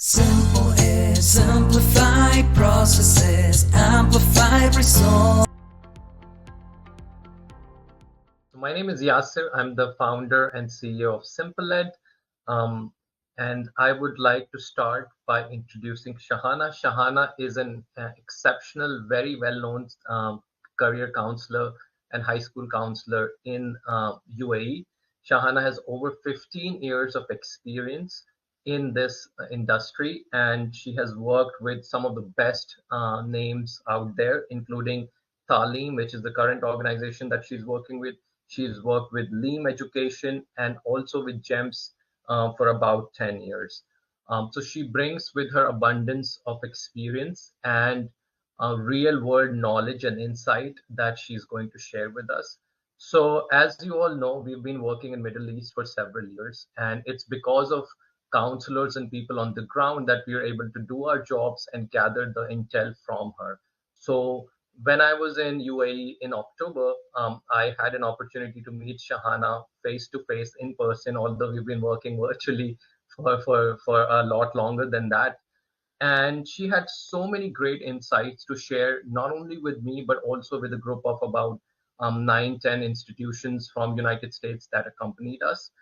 Simple is simplify processes, amplify results. My name is Yasir. I'm the founder and CEO of SimpleEd. Um, and I would like to start by introducing Shahana. Shahana is an exceptional, very well-known career counselor and high school counselor in UAE. Shahana has over 15 years of experience in this industry, and she has worked with some of the best names out there, including Talim, which is the current organization that she's working with. She's worked with Leam Education and also with GEMS for about 10 years. So she brings with her abundance of experience and real world knowledge and insight that she's going to share with us. So as you all know, we've been working in Middle East for several years, and it's because of counselors and people on the ground that we are able to do our jobs and gather the intel from her. So when I was in UAE in October, I had an opportunity to meet Shahana face to face in person, although we've been working virtually for a lot longer than that. And she had so many great insights to share, not only with me, but also with a group of about 9, 10 institutions from United States that accompanied us.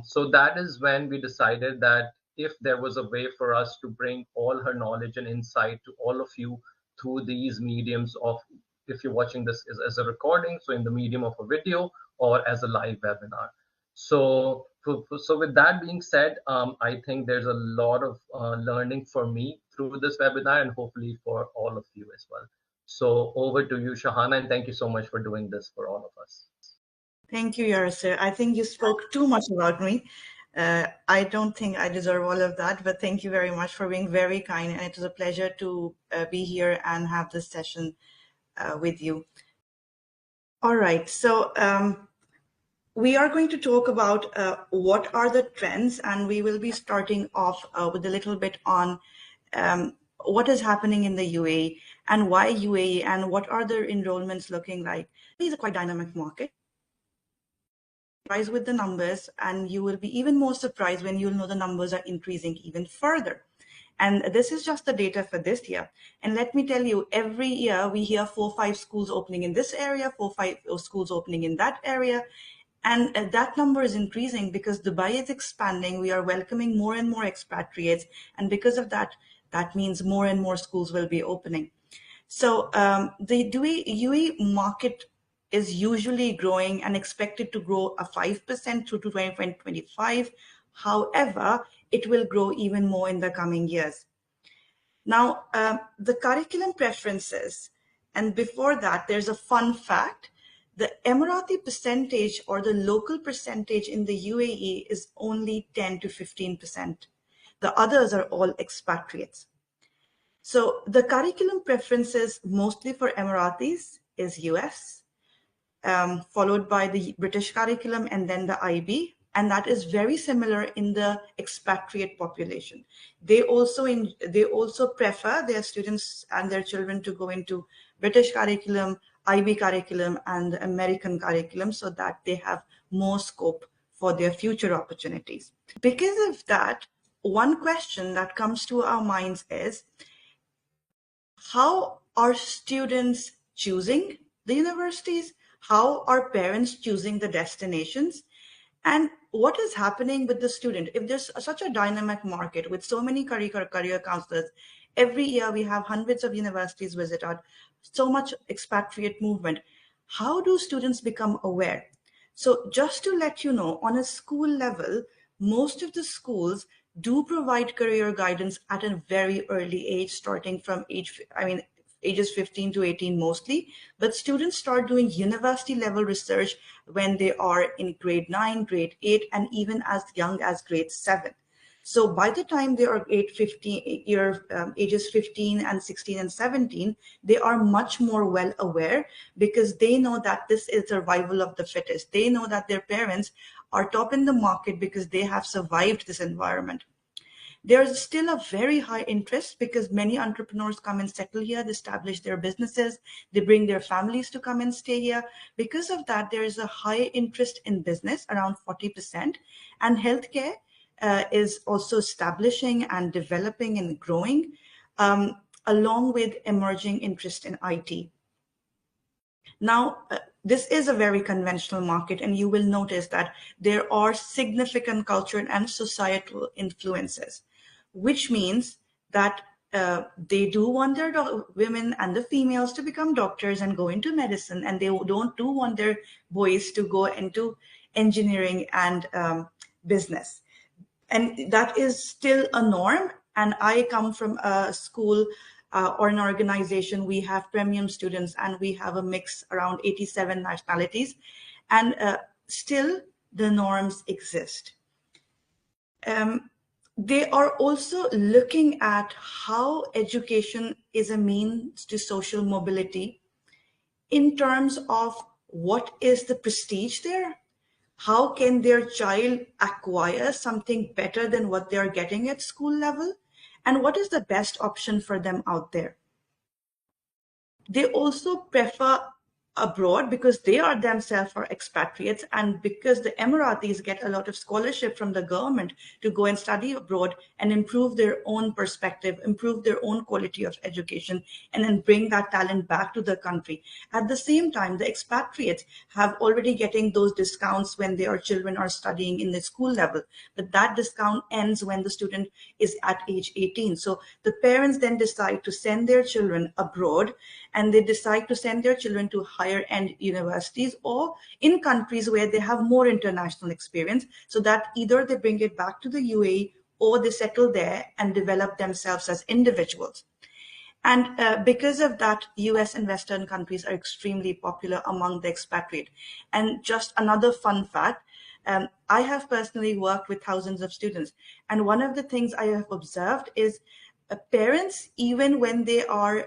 So that is when we decided that if there was a way for us to bring all her knowledge and insight to all of you through these mediums of, if you're watching this as a recording, so in the medium of a video or as a live webinar. So with that being said, I think there's a lot of learning for me through this webinar and hopefully for all of you as well. So over to you, Shahana, and thank you so much for doing this for all of us. Thank you, Yarasir. I think you spoke too much about me. I don't think I deserve all of that, but thank you very much for being very kind. And it was a pleasure to be here and have this session with you. All right, so we are going to talk about what are the trends, and we will be starting off with a little bit on what is happening in the UAE and why UAE and what are the enrollments looking like. It's a quite dynamic market. Surprised with the numbers, and you will be even more surprised when you'll know the numbers are increasing even further. And this is just the data for this year. And let me tell you, every year we hear 4 or 5 schools opening in this area, 4 or 5 schools opening in that area. And that number is increasing because Dubai is expanding. We are welcoming more and more expatriates. And because of that, that means more and more schools will be opening. So the UAE market is usually growing and expected to grow a 5% through to 2025. However, it will grow even more in the coming years. Now, the curriculum preferences, and before that, there's a fun fact. The Emirati percentage or the local percentage in the UAE is only 10 to 15%. The others are all expatriates. So the curriculum preferences mostly for Emiratis is US, followed by the British curriculum and then the IB. And that is very similar in the expatriate population. They also prefer their students and their children to go into British curriculum, IB curriculum, and the American curriculum so that they have more scope for their future opportunities. Because of that, one question that comes to our minds is, how are students choosing the universities? How are parents choosing the destinations? And what is happening with the student? If there's such a dynamic market with so many career counselors, every year we have hundreds of universities visit us, so much expatriate movement. How do students become aware? So just to let you know, on a school level, most of the schools do provide career guidance at a very early age, starting from ages 15 to 18 mostly, but students start doing university level research when they are in grade 9, grade 8, and even as young as grade 7. So by the time they are ages 15 and 16 and 17, they are much more well aware because they know that this is survival of the fittest. They know that their parents are top in the market because they have survived this environment. There's still a very high interest because many entrepreneurs come and settle here, they establish their businesses, they bring their families to come and stay here. Because of that, there is a high interest in business, around 40%, and healthcare. is also establishing and developing and growing, along with emerging interest in IT. Now, this is a very conventional market, and you will notice that there are significant cultural and societal influences, which means that they do want their women and the females to become doctors and go into medicine, and they do want their boys to go into engineering and business. And that is still a norm. And I come from a school or an organization, we have premium students and we have a mix around 87 nationalities, and still the norms exist. They are also looking at how education is a means to social mobility in terms of what is the prestige there. How can their child acquire something better than what they are getting at school level? And what is the best option for them out there? They also prefer abroad because they are themselves are expatriates, and because the Emiratis get a lot of scholarship from the government to go and study abroad and improve their own perspective, improve their own quality of education, and then bring that talent back to the country. At the same time, the expatriates have already getting those discounts when their children are studying in the school level, but that discount ends when the student is at age 18. So the parents then decide to send their children abroad, and they decide to send their children to higher end universities or in countries where they have more international experience, so that either they bring it back to the UAE or they settle there and develop themselves as individuals. And because of that, US and Western countries are extremely popular among the expatriate. And just another fun fact, I have personally worked with thousands of students. And one of the things I have observed is parents, even when they are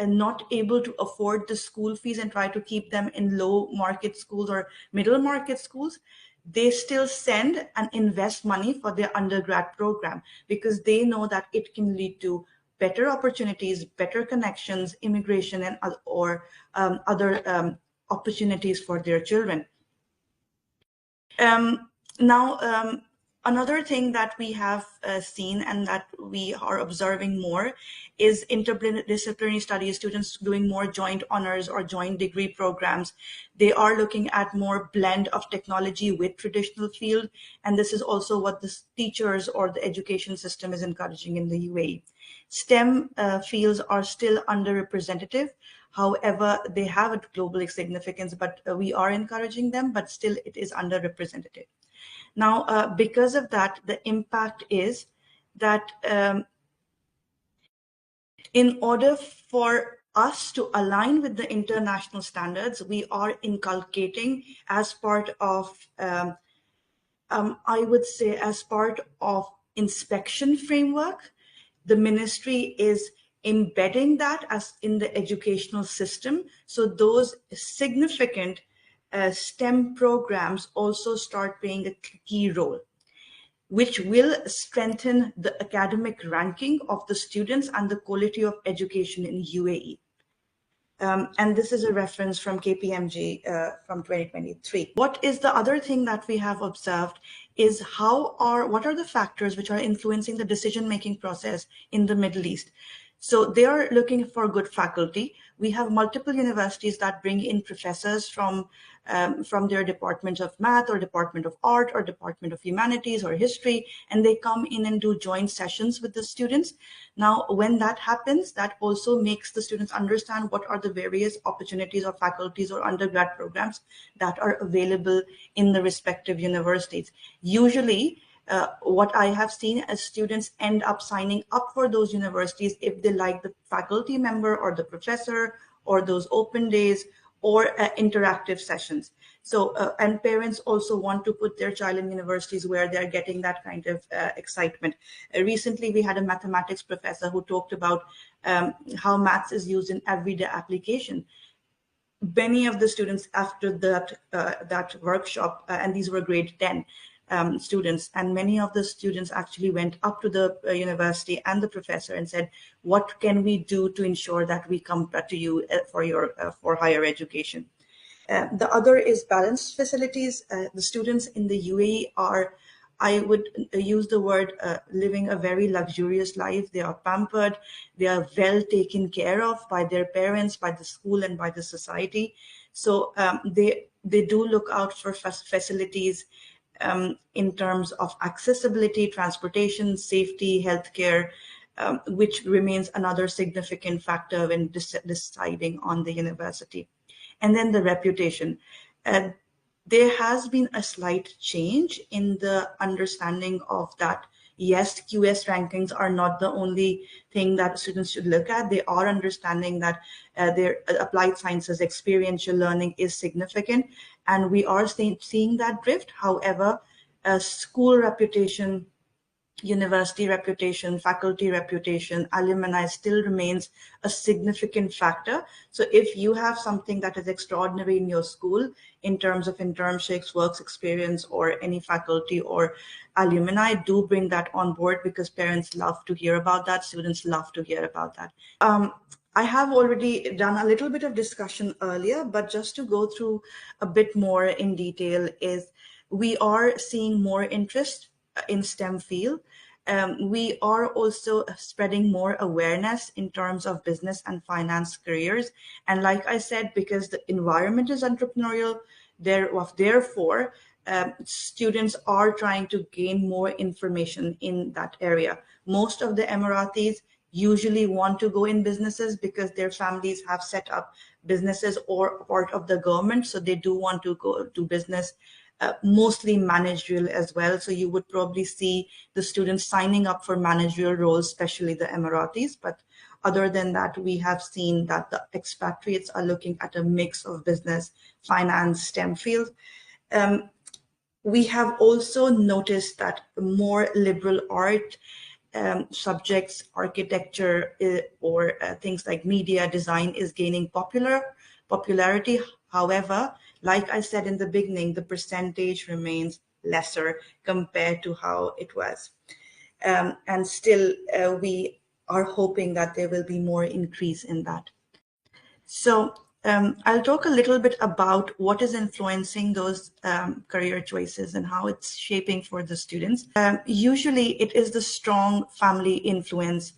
not able to afford the school fees and try to keep them in low market schools or middle market schools, they still send and invest money for their undergrad program because they know that it can lead to better opportunities, better connections, immigration, and other opportunities for their children. Now, another thing that we have seen and that we are observing more is interdisciplinary studies, students doing more joint honors or joint degree programs. They are looking at more blend of technology with traditional field. And this is also what the teachers or the education system is encouraging in the UAE. STEM fields are still underrepresented. However, they have a global significance, but we are encouraging them, but still it is underrepresented. Now, because of that, the impact is that in order for us to align with the international standards, we are inculcating as part of, I would say, as part of inspection framework, the ministry is embedding that as in the educational system. So those significant STEM programs also start playing a key role, which will strengthen the academic ranking of the students and the quality of education in UAE. And this is a reference from KPMG from 2023. What is the other thing that we have observed is what are the factors which are influencing the decision-making process in the Middle East? So they are looking for good faculty. We have multiple universities that bring in professors from their department of math or department of art or department of humanities or history, and they come in and do joint sessions with the students. Now, when that happens, that also makes the students understand what are the various opportunities or faculties or undergrad programs that are available in the respective universities. Usually, what I have seen as students end up signing up for those universities if they like the faculty member or the professor or those open days or interactive sessions. So, and parents also want to put their child in universities where they're getting that kind of excitement. Recently, we had a mathematics professor who talked about how maths is used in everyday application. Many of the students after that workshop, and these were grade 10, students, and many of the students actually went up to the university and the professor and said, what can we do to ensure that we come to you for higher education? The other is balanced facilities. The students in the UAE are I would use the word living a very luxurious life. They are pampered, they are well taken care of by their parents, by the school, and by the society. So they do look out for facilities in terms of accessibility, transportation, safety, healthcare, which remains another significant factor when deciding on the university. And then the reputation. Uh, there has been a slight change in the understanding of that. Yes, QS rankings are not the only thing that students should look at. They are understanding that their applied sciences experiential learning is significant, and we are seeing that drift. However, school reputation, university reputation, faculty reputation, alumni still remains a significant factor. So if you have something that is extraordinary in your school in terms of internships, works experience, or any faculty or alumni, do bring that on board, because parents love to hear about that, students love to hear about that. I have already done a little bit of discussion earlier, but just to go through a bit more in detail, is we are seeing more interest in STEM field. We are also spreading more awareness in terms of business and finance careers. And like I said, because the environment is entrepreneurial, therefore, students are trying to gain more information in that area. Most of the Emiratis usually want to go in businesses because their families have set up businesses or part of the government. So they do want to go to business, mostly managerial as well. So you would probably see the students signing up for managerial roles, especially the Emiratis. But other than that, we have seen that the expatriates are looking at a mix of business, finance, STEM field. We have also noticed that more liberal art subjects, architecture, or things like media design is gaining popularity. However, like I said in the beginning, the percentage remains lesser compared to how it was. And still, we are hoping that there will be more increase in that. So I'll talk a little bit about what is influencing those career choices and how it's shaping for the students. Usually it is the strong family influence,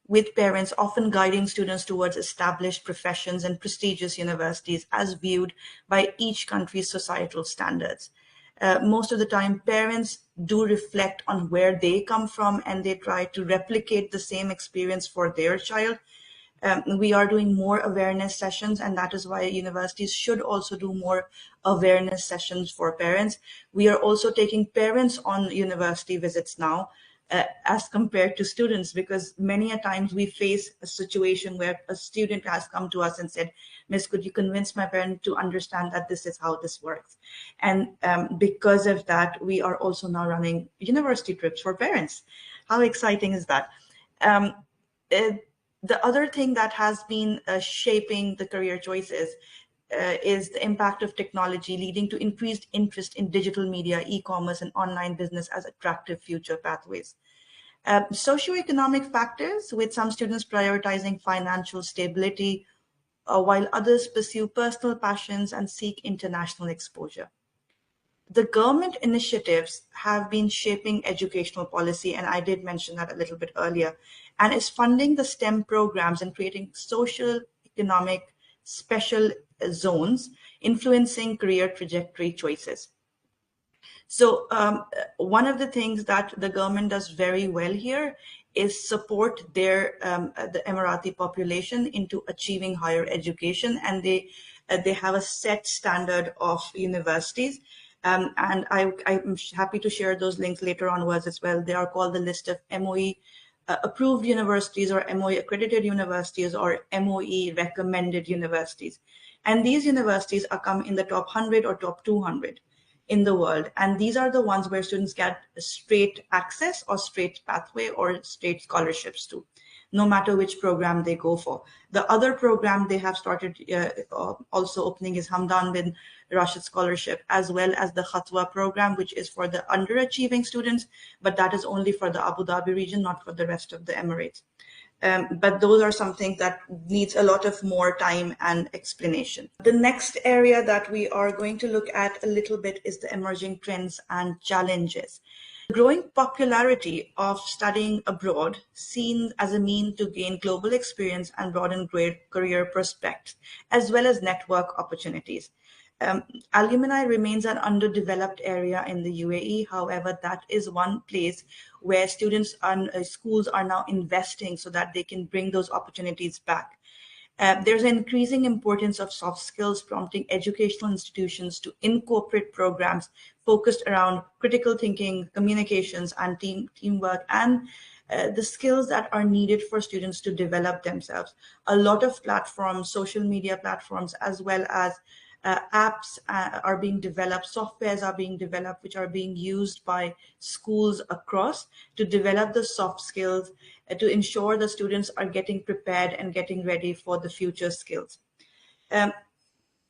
with parents often guiding students towards established professions and prestigious universities as viewed by each country's societal standards. Most of the time, parents do reflect on where they come from, and they try to replicate the same experience for their child. We are doing more awareness sessions, and that is why universities should also do more awareness sessions for parents. We are also taking parents on university visits now, as compared to students, because many a times we face a situation where a student has come to us and said, Miss, could you convince my parent to understand that this is how this works? And because of that, we are also now running university trips for parents. How exciting is that? The other thing that has been shaping the career choices is the impact of technology, leading to increased interest in digital media, e-commerce, and online business as attractive future pathways. Socioeconomic factors, with some students prioritizing financial stability, while others pursue personal passions and seek international exposure. The government initiatives have been shaping educational policy, and I did mention that a little bit earlier, and is funding the STEM programs and creating social, economic, special zones, influencing career trajectory choices. So one of the things that the government does very well here is support the Emirati population into achieving higher education, and they have a set standard of universities. And I'm happy to share those links later onwards as well. They are called the list of MOE approved universities, or MOE accredited universities, or MOE recommended universities. And these universities are come in the top 100 or top 200 in the world. And these are the ones where students get straight access or straight pathway or straight scholarships to, no matter which program they go for. The other program they have started also opening is Hamdan bin Rashid Scholarship, as well as the Khatwa program, which is for the underachieving students, but that is only for the Abu Dhabi region, not for the rest of the Emirates. But those are something that needs a lot of more time and explanation. The next area that we are going to look at a little bit is the emerging trends and challenges. The growing popularity of studying abroad, seen as a mean to gain global experience and broaden great career prospects, as well as network opportunities. Um, Alumni remains an underdeveloped area in the UAE. However, that is one place where students and schools are now investing so that they can bring those opportunities back. There's an increasing importance of soft skills, prompting educational institutions to incorporate programs focused around critical thinking, communications, and teamwork, and the skills that are needed for students to develop themselves. A lot of platforms, social media platforms, as well as apps are being developed, softwares are being developed, which are being used by schools across to develop the soft skills to ensure the students are getting prepared and getting ready for the future skills. Um,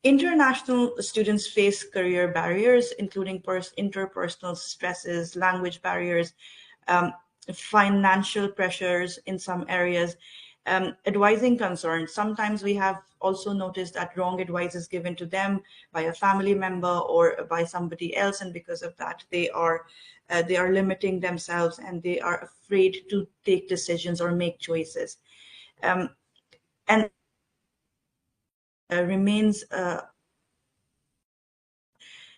International students face career barriers, including interpersonal stresses, language barriers, um, financial pressures in some areas, advising concerns. Sometimes we have also noticed that wrong advice is given to them by a family member or by somebody else, and because of that, they are limiting themselves and they are afraid to take decisions or make choices. And remains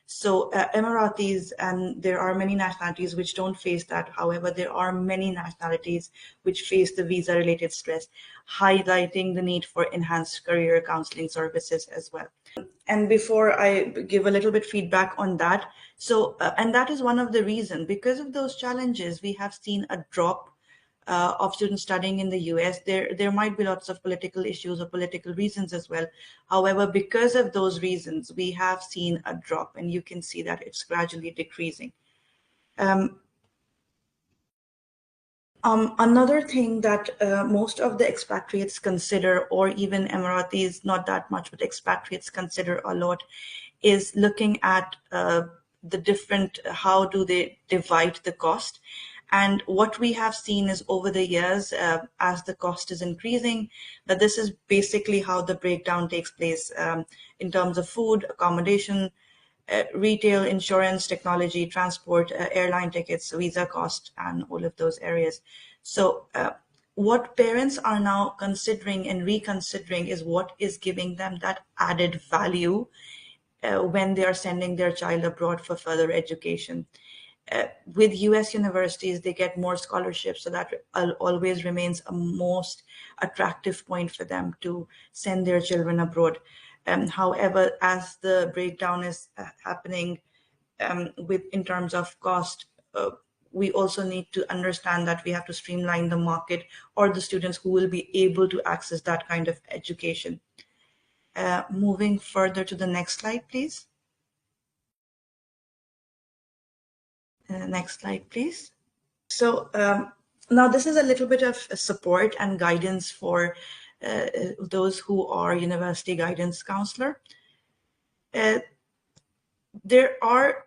So Emiratis, and there are many nationalities which don't face that. However, there are many nationalities which face the visa-related stress, highlighting the need for enhanced career counseling services as well. And before I give a little bit feedback on that, and that is one of the reasons, because of those challenges, we have seen a drop of students studying in the US. There might be lots of political issues or political reasons as well. However, because of those reasons, we have seen a drop, and you can see that it's gradually decreasing. Another thing that most of the expatriates consider, or even Emiratis, not that much, but expatriates consider a lot, is looking at the different, how do they divide the cost. And what we have seen is over the years, as the cost is increasing, that this is basically how the breakdown takes place in terms of food, accommodation, retail, insurance, technology, transport, airline tickets, visa cost, and all of those areas. So what parents are now considering and reconsidering is what is giving them that added value when they are sending their child abroad for further education. With US universities, they get more scholarships, so that always remains a most attractive point for them to send their children abroad. However, as the breakdown is happening in terms of cost, we also need to understand that we have to streamline the market or the students who will be able to access that kind of education. Moving further to the next slide, please. Next slide, please. So now this is a little bit of support and guidance for those who are university guidance counselor. There are,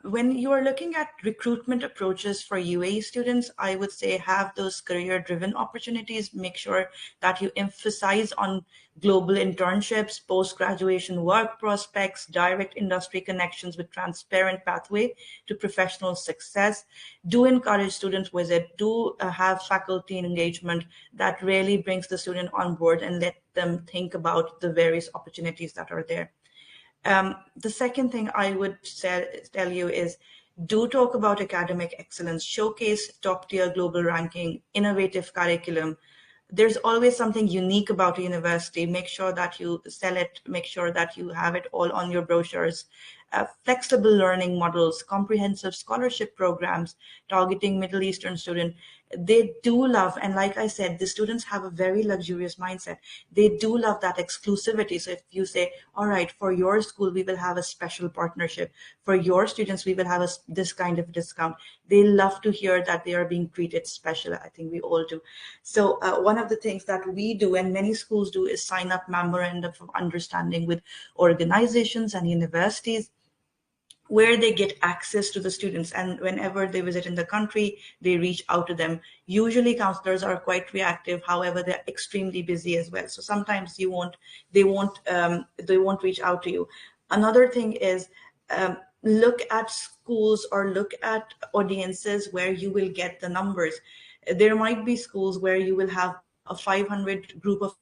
when you are looking at recruitment approaches for UAE students, I would say have those career-driven opportunities. Make sure that you emphasize on global internships, post-graduation work prospects, direct industry connections with transparent pathway to professional success. Do encourage student visit, do have faculty engagement that really brings the student on board and let them think about the various opportunities that are there. The second thing I would tell you is do talk about academic excellence, showcase top tier global ranking, innovative curriculum. There's always something unique about a university. Make sure that you sell it, make sure that you have it all on your brochures. Flexible learning models, comprehensive scholarship programs targeting Middle Eastern students. They do love, and like I said, the students have a very luxurious mindset. They do love that exclusivity. So if you say, all right, for your school, we will have a special partnership. For your students, we will have this kind of discount. They love to hear that they are being treated special. I think we all do. So one of the things that we do, and many schools do, is sign up memorandum of understanding with organizations and universities, where they get access to the students, and whenever they visit in the country, they reach out to them. Usually counselors are quite reactive, however they're extremely busy as well, so sometimes they won't reach out to you. Another thing is look at schools or look at audiences where you will get the numbers. There might be schools where you will have a 500 group of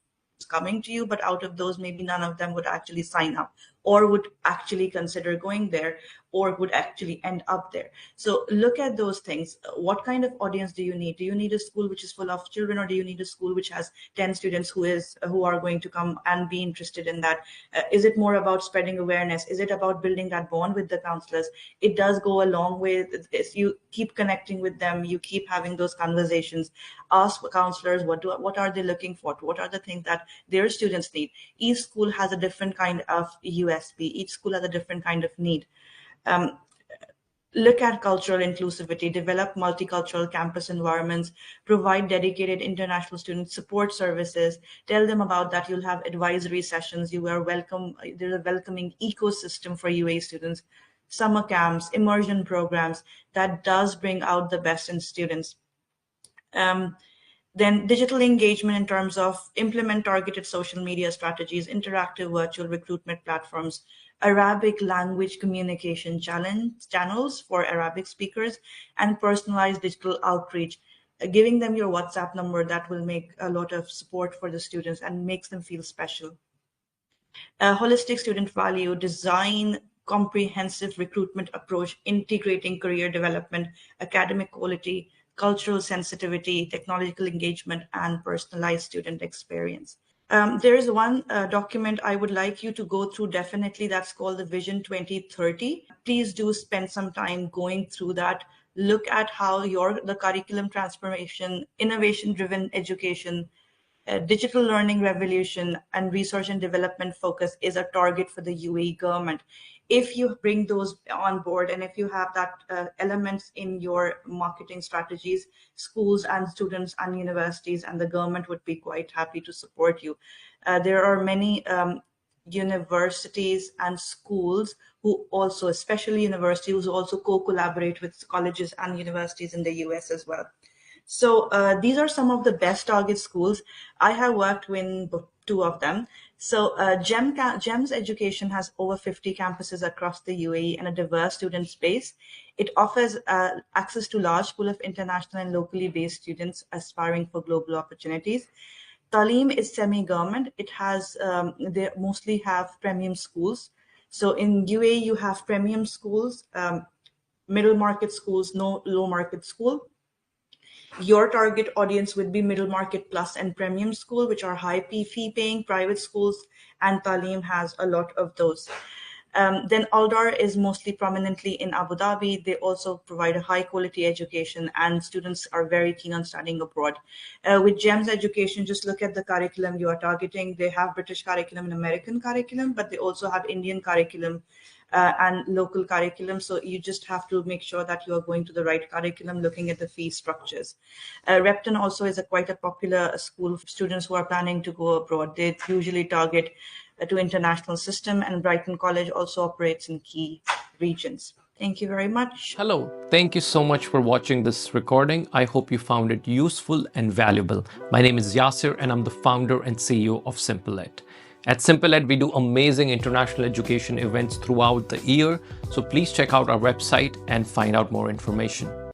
coming to you, but out of those, maybe none of them would actually sign up or would actually consider going there or would actually end up there. So look at those things. What kind of audience do you need? Do you need a school which is full of children, or do you need a school which has 10 students who are going to come and be interested in that? Is it more about spreading awareness? Is it about building that bond with the counselors? It does go a long way. You keep connecting with them, you keep having those conversations. Ask counselors what are they looking for, what are the things that their students need. Each school has a different kind of USP, each school has a different kind of need. um, Look at cultural inclusivity, develop multicultural campus environments, provide dedicated international student support services, tell them about that. You'll have advisory sessions, you are welcome, there's a welcoming ecosystem for UA students, summer camps, immersion programs that does bring out the best in students. Then digital engagement in terms of implement targeted social media strategies, interactive virtual recruitment platforms, Arabic language communication channels for Arabic speakers, and personalized digital outreach. Giving them your WhatsApp number, that will make a lot of support for the students and makes them feel special. Holistic student value, design comprehensive recruitment approach, integrating career development, academic quality, cultural sensitivity, technological engagement, and personalized student experience. There is one document I would like you to go through definitely, that's called the Vision 2030. Please do spend some time going through that. Look at how the curriculum transformation, innovation driven education, digital learning revolution, and research and development focus is a target for the UAE government. If you bring those on board and if you have that elements in your marketing strategies, schools and students and universities and the government would be quite happy to support you. There are many universities and schools who also, especially universities, who also co-collaborate with colleges and universities in the US as well. So these are some of the best target schools. I have worked with two of them. So GEMS Education has over 50 campuses across the UAE and a diverse student space. It offers access to large pool of international and locally based students aspiring for global opportunities. Talim is semi-government. It has, they mostly have premium schools. So in UAE, you have premium schools, middle market schools, no low market school. Your target audience would be middle market plus and premium school, which are high fee paying private schools, and Talim has a lot of those. Then Aldar is mostly prominently in Abu Dhabi. They also provide a high quality education and students are very keen on studying abroad. With GEMS Education, just look at the curriculum you are targeting. They have British curriculum and American curriculum, but they also have Indian curriculum and local curriculum. So you just have to make sure that you are going to the right curriculum, looking at the fee structures. Repton also is quite a popular school for students who are planning to go abroad. They usually target to international system, and Brighton College also operates in key regions. Thank you very much. Hello, thank you so much for watching this recording. I hope you found it useful and valuable. My name is Yasir and I'm the founder and CEO of SimpleEd. At SimpleEd, we do amazing international education events throughout the year, so please check out our website and find out more information.